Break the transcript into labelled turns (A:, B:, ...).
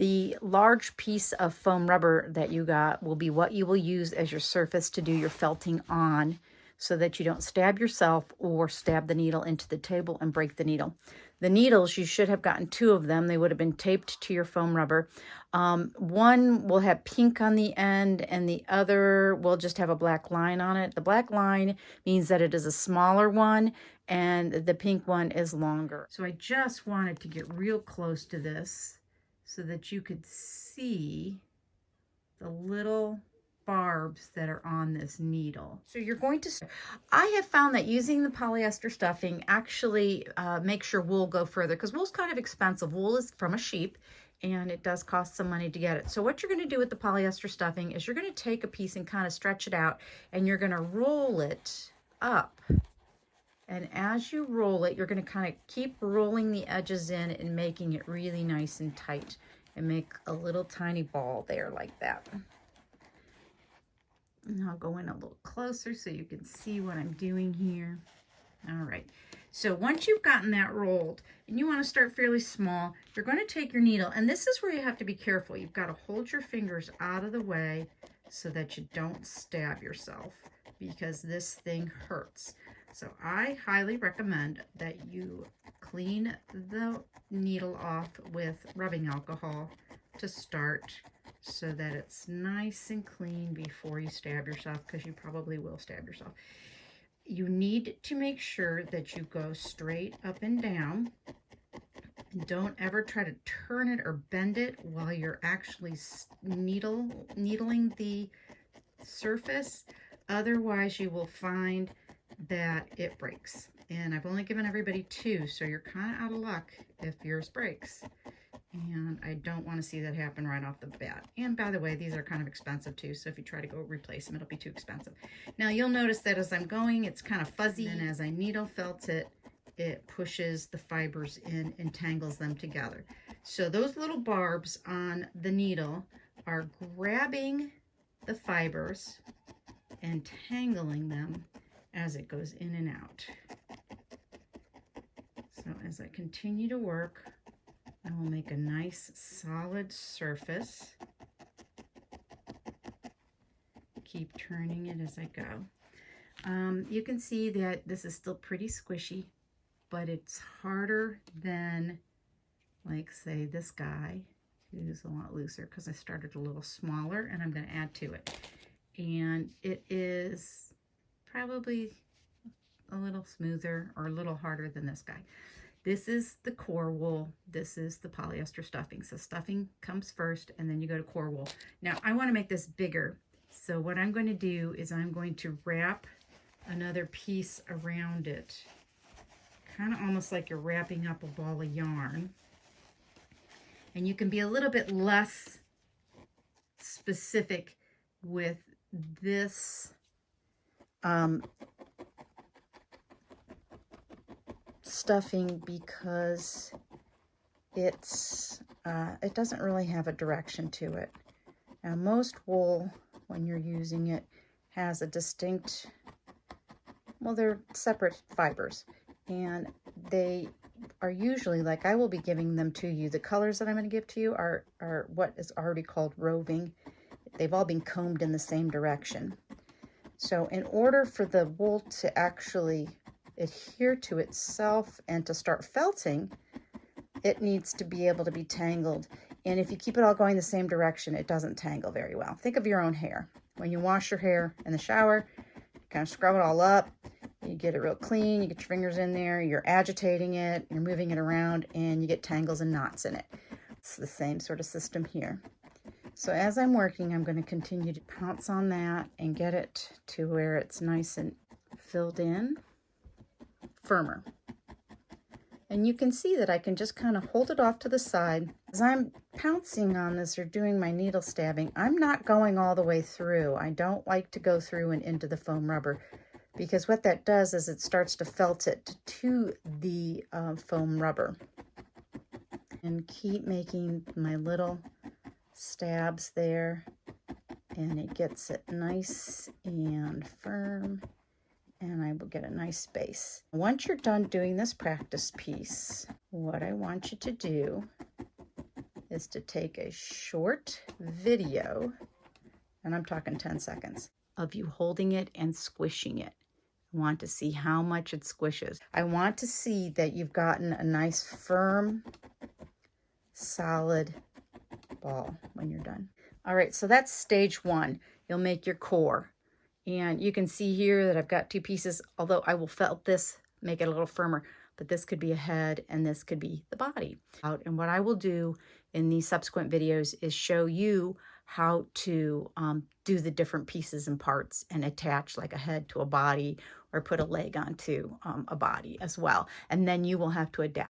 A: The large piece of foam rubber that you got will be what you will use as your surface to do your felting on, so that you don't stab yourself or stab the needle into the table and break the needle. The needles, you should have gotten 2 of them. They would have been taped to your foam rubber. One will have pink on the end and the other will just have a black line on it. The black line means that it is a smaller one and the pink one is longer. So I just wanted to get real close to this so that you could see the little barbs that are on this needle. So you're going to, I have found that using the polyester stuffing actually makes your wool go further, because wool's kind of expensive. Wool is from a sheep and it does cost some money to get it. So what you're going to do with the polyester stuffing is you're going to take a piece and kind of stretch it out, and you're going to roll it up. And as you roll it, you're going to kind of keep rolling the edges in and making it really nice and tight, and make a little tiny ball there like that. And I'll go in a little closer so you can see what I'm doing here. All right. So once you've gotten that rolled, and you want to start fairly small, you're going to take your needle, and this is where you have to be careful. You've got to hold your fingers out of the way so that you don't stab yourself, because this thing hurts. So I highly recommend that you clean the needle off with rubbing alcohol to start, so that it's nice and clean before you stab yourself, because you probably will stab yourself. You need to make sure that you go straight up and down. Don't ever try to turn it or bend it while you're actually needling the surface. Otherwise, you will find that it breaks. And I've only given everybody 2, so you're kind of out of luck if yours breaks. And I don't want to see that happen right off the bat. And by the way, these are kind of expensive too, so if you try to go replace them, it'll be too expensive. Now you'll notice that as I'm going, it's kind of fuzzy, and as I needle felt it, it pushes the fibers in and tangles them together. So those little barbs on the needle are grabbing the fibers and tangling them as it goes in and out. So as I continue to work, I will make a nice solid surface. Keep turning it as I go. You can see that this is still pretty squishy, but it's harder than, like, say, this guy, who's a lot looser, because I started a little smaller and I'm going to add to it. And it is probably a little smoother or a little harder than this guy. This is the core wool. This is the polyester stuffing. So stuffing comes first, and then you go to core wool. Now I want to make this bigger. So what I'm going to do is I'm going to wrap another piece around it, kind of almost like you're wrapping up a ball of yarn. And you can be a little bit less specific with this stuffing, because it's it doesn't really have a direction to it. Now most wool, when you're using it, has a distinct, well, they're separate fibers, and they are usually, like, I will be giving them to you. The colors that I'm going to give to you are what is already called roving. They've all been combed in the same direction. So in order for the wool to actually adhere to itself and to start felting, it needs to be able to be tangled. And if you keep it all going the same direction, it doesn't tangle very well. Think of your own hair. When you wash your hair in the shower, you kind of scrub it all up, you get it real clean, you get your fingers in there, you're agitating it, you're moving it around, and you get tangles and knots in it. It's the same sort of system here. So as I'm working, I'm going to continue to pounce on that and get it to where it's nice and filled in, firmer. And you can see that I can just kind of hold it off to the side. As I'm pouncing on this or doing my needle stabbing, I'm not going all the way through. I don't like to go through and into the foam rubber, because what that does is it starts to felt it to the foam rubber. And keep making my little stabs there, and it gets it nice and firm, and I will get a nice space. Once you're done doing this practice piece, what I want you to do is to take a short video, and I'm talking 10 seconds, of you holding it and squishing it. I want to see how much it squishes. I want to see that you've gotten a nice firm, solid ball when you're done. All right, so that's stage one. You'll make your core. And you can see here that I've got two pieces, although I will felt this, make it a little firmer, but this could be a head and this could be the body. And what I will do in these subsequent videos is show you how to do the different pieces and parts and attach like a head to a body or put a leg onto a body as well. And then you will have to adapt.